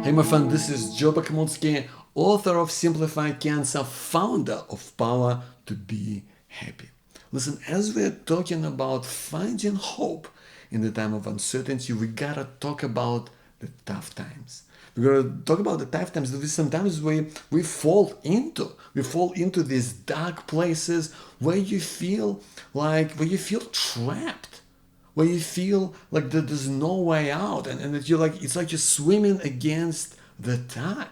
Hey my friend, this is Joe Bakhmoutski, author of Simplify Cancer, founder of Power to Be Happy. Listen, as we're talking about finding hope in the time of uncertainty, we gotta talk about the tough times. We gotta talk about the tough times that sometimes we fall into these dark places where you feel trapped, where you feel like that there's no way out, and that you're like, it's like you're swimming against the tide,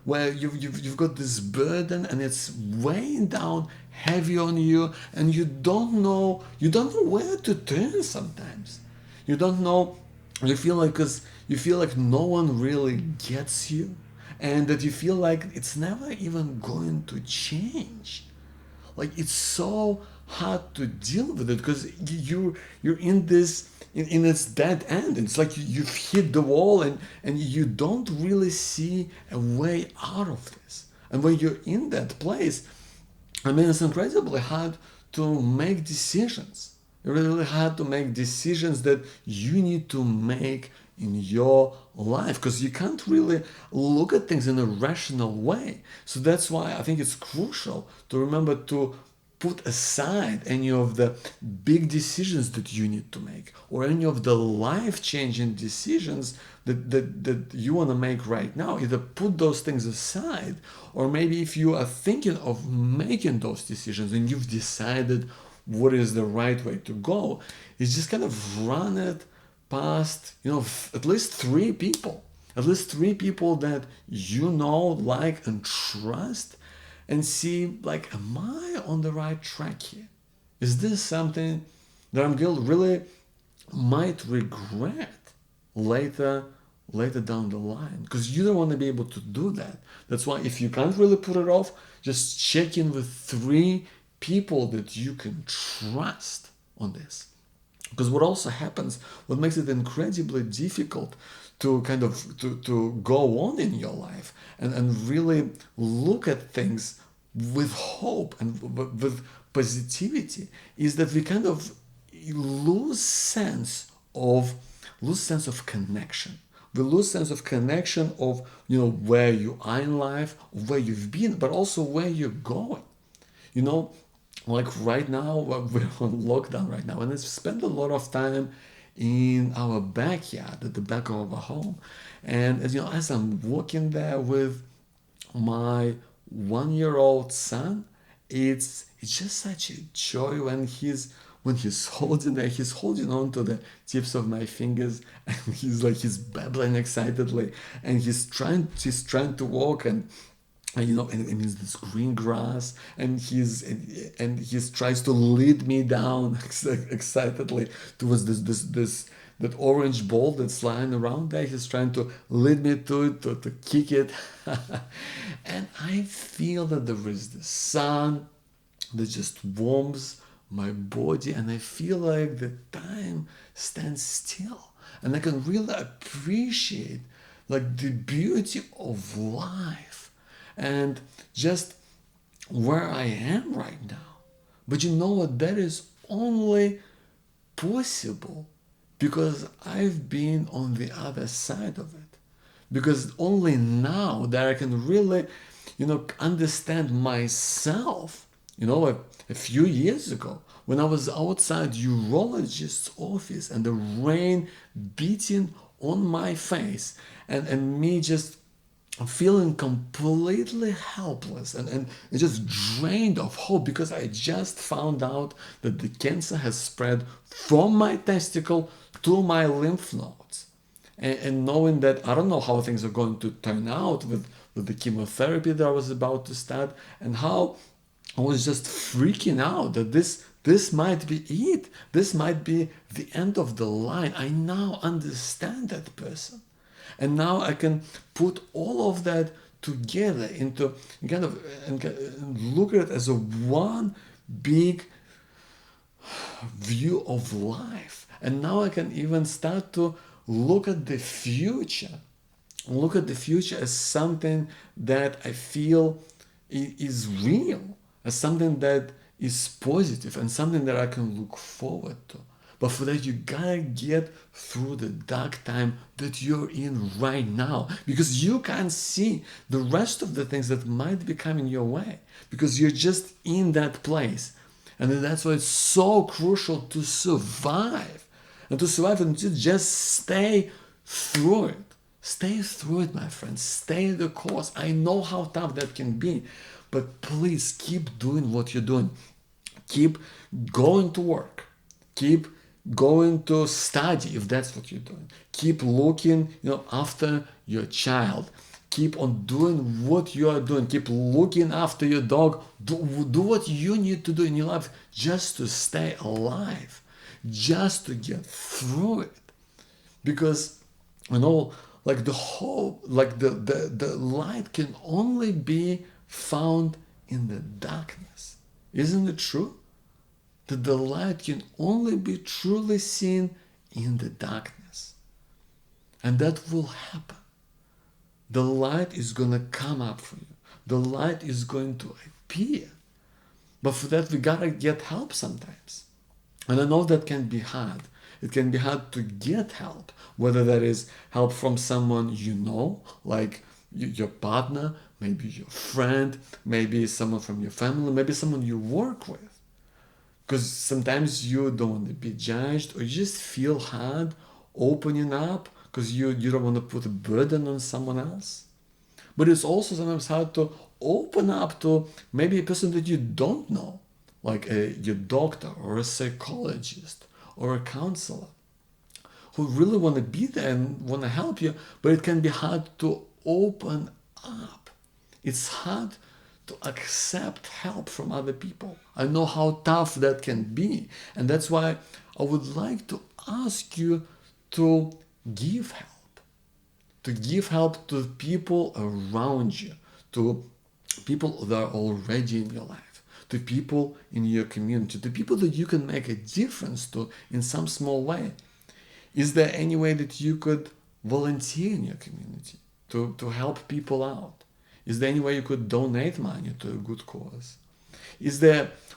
where you've got this burden and it's weighing down heavy on you, and you don't know where to turn. Sometimes you don't know. You feel like, because you feel like no one really gets you, and that you feel like it's never even going to change. Like, it's so hard to deal with it because you're in this, in its dead end. It's like you've hit the wall, and you don't really see a way out of this. And when you're in that place, I mean, it's incredibly hard to make decisions. It's really hard to make decisions that you need to make in your life, because you can't really look at things in a rational way. So that's why I think it's crucial to remember to put aside any of the big decisions that you need to make, or any of the life-changing decisions that you want to make right now. Either put those things aside, or maybe if you are thinking of making those decisions and you've decided what is the right way to go, is just kind of run it past, at least three people that you know, like, and trust, and see, like, am I on the right track here? Is this something that I'm really might regret later down the line? Because you don't want to be able to do that. That's why, if you can't really put it off, just check in with three people that you can trust on this. Because what also happens, what makes it incredibly difficult to kind of to go on in your life, and really look at things with hope and with positivity, is that we kind of lose sense of connection. We lose sense of connection of, where you are in life, where you've been, but also where you're going. you know like right now, we're on lockdown right now, and I spend a lot of time in our backyard, at the back of our home. And as I'm walking there with my 1-year-old son, it's just such a joy when he's holding on to the tips of my fingers, and he's babbling excitedly, and he's trying to walk, and it's this green grass, and he's tries to lead me down excitedly towards this that orange ball that's lying around there. He's trying to lead me to it, to kick it. And I feel that there is the sun that just warms my body, and I feel like the time stands still, and I can really appreciate, like, the beauty of life, and just where I am right now. But you know what? That is only possible because I've been on the other side of it. Because only now that I can really, understand myself. A few years ago, when I was outside urologist's office, and the rain beating on my face, and me just feeling completely helpless, and just drained of hope, because I just found out that the cancer has spread from my testicle to my lymph nodes. And knowing that I don't know how things are going to turn out with the chemotherapy that I was about to start, and how I was just freaking out that this might be it. This might be the end of the line. I now understand that person. And now I can put all of that together into and look at it as a one big view of life. And now I can even start to look at the future. Look at the future as something that I feel is real, as something that is positive, and something that I can look forward to. But for that, you gotta get through the dark time that you're in right now, because you can't see the rest of the things that might be coming your way, because you're just in that place. And that's why it's so crucial to survive. And to survive and to just stay through it. Stay through it, my friends. Stay the course. I know how tough that can be. But please keep doing what you're doing. Keep going to work. Keep going to study if that's what you're doing. Keep looking, after your child. Keep on doing what you are doing. Keep looking after your dog. Do what you need to do in your life just to stay alive, just to get through it. Because, like the hope, like the light can only be found in the darkness. Isn't it true? That the light can only be truly seen in the darkness. And that will happen. The light is going to come up for you. The light is going to appear. But for that, we got to get help sometimes. And I know that can be hard. It can be hard to get help, whether that is help from someone you know, like your partner, maybe your friend, maybe someone from your family, maybe someone you work with. Because sometimes you don't want to be judged, or you just feel hard opening up because you don't want to put a burden on someone else. But it's also sometimes hard to open up to maybe a person that you don't know, like your doctor or a psychologist or a counselor, who really want to be there and want to help you, but it can be hard to open up. It's hard to accept help from other people. I know how tough that can be. And that's why I would like to ask you to give help. To give help to people around you, to people that are already in your life, to people in your community, to people that you can make a difference to in some small way. Is there any way that you could volunteer in your community to help people out? Is there any way you could donate money to a good cause?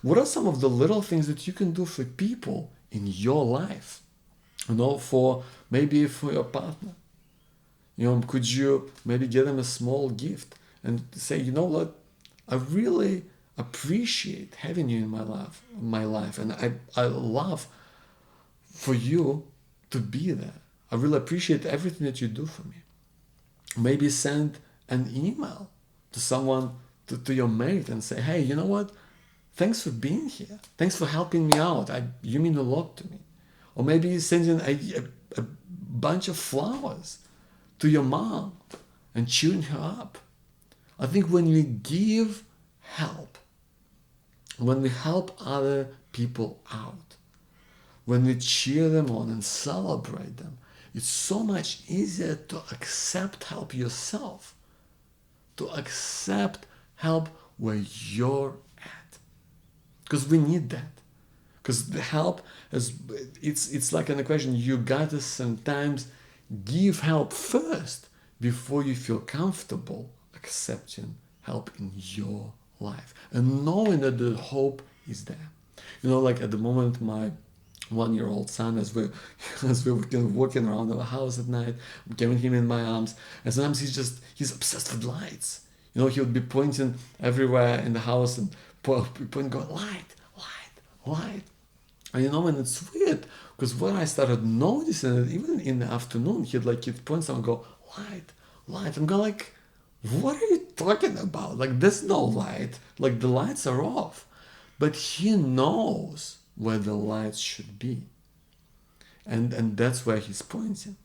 What are some of the little things that you can do for people in your life? Maybe for your partner. Could you maybe give them a small gift and say, you know what, I really appreciate having you in my life, and I love for you to be there. I really appreciate everything that you do for me. Maybe send an email to someone, to your mate, and say, hey, you know what? Thanks for being here. Thanks for helping me out. You mean a lot to me. Or maybe sending a bunch of flowers to your mom and cheering her up. I think when we give help, when we help other people out, when we cheer them on and celebrate them, it's so much easier to accept help yourself, to accept help where you're at. Because we need that. Because the help, it's like an equation. You gotta sometimes give help first before you feel comfortable accepting help in your life. And knowing that the hope is there. Like at the moment, my 1-year-old son, as we're walking around our house at night, I'm carrying him in my arms, and sometimes he's obsessed with lights. He would be pointing everywhere in the house and pointing, going, light, light, light. And and it's weird, because when I started noticing it, even in the afternoon, he'd point somewhere and go, light, light. I'm going like, what are you talking about? Like, there's no light. Like, the lights are off. But he knows where the lights should be. And that's where he's pointing.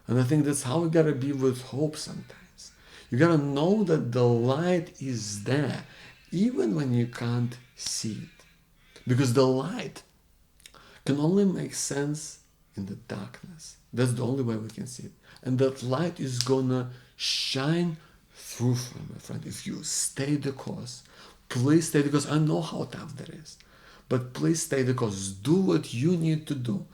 And I think that's how we gotta be with hope sometimes. You gotta know that the light is there, even when you can't see it. Because the light can only make sense in the darkness. That's the only way we can see it. And that light is gonna shine through for you, my friend. If you stay the course, please stay the course. I know how tough that is. But please stay the course. Do what you need to do.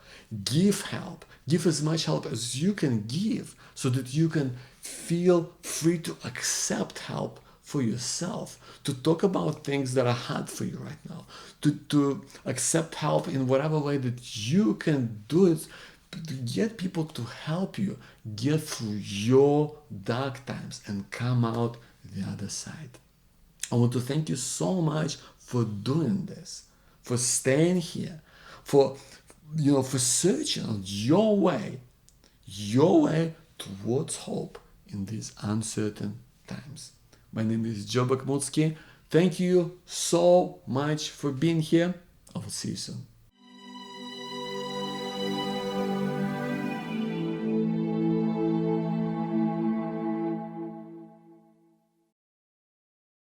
Give help. Give as much help as you can give, so that you can feel free to accept help for yourself, to talk about things that are hard for you right now, to accept help in whatever way that you can do it, to get people to help you get through your dark times and come out the other side. I want to thank you so much for doing this, for staying here, for for searching on your way towards hope in these uncertain times. My name is Joe Bakhmoutski. Thank you so much for being here. I will see you soon.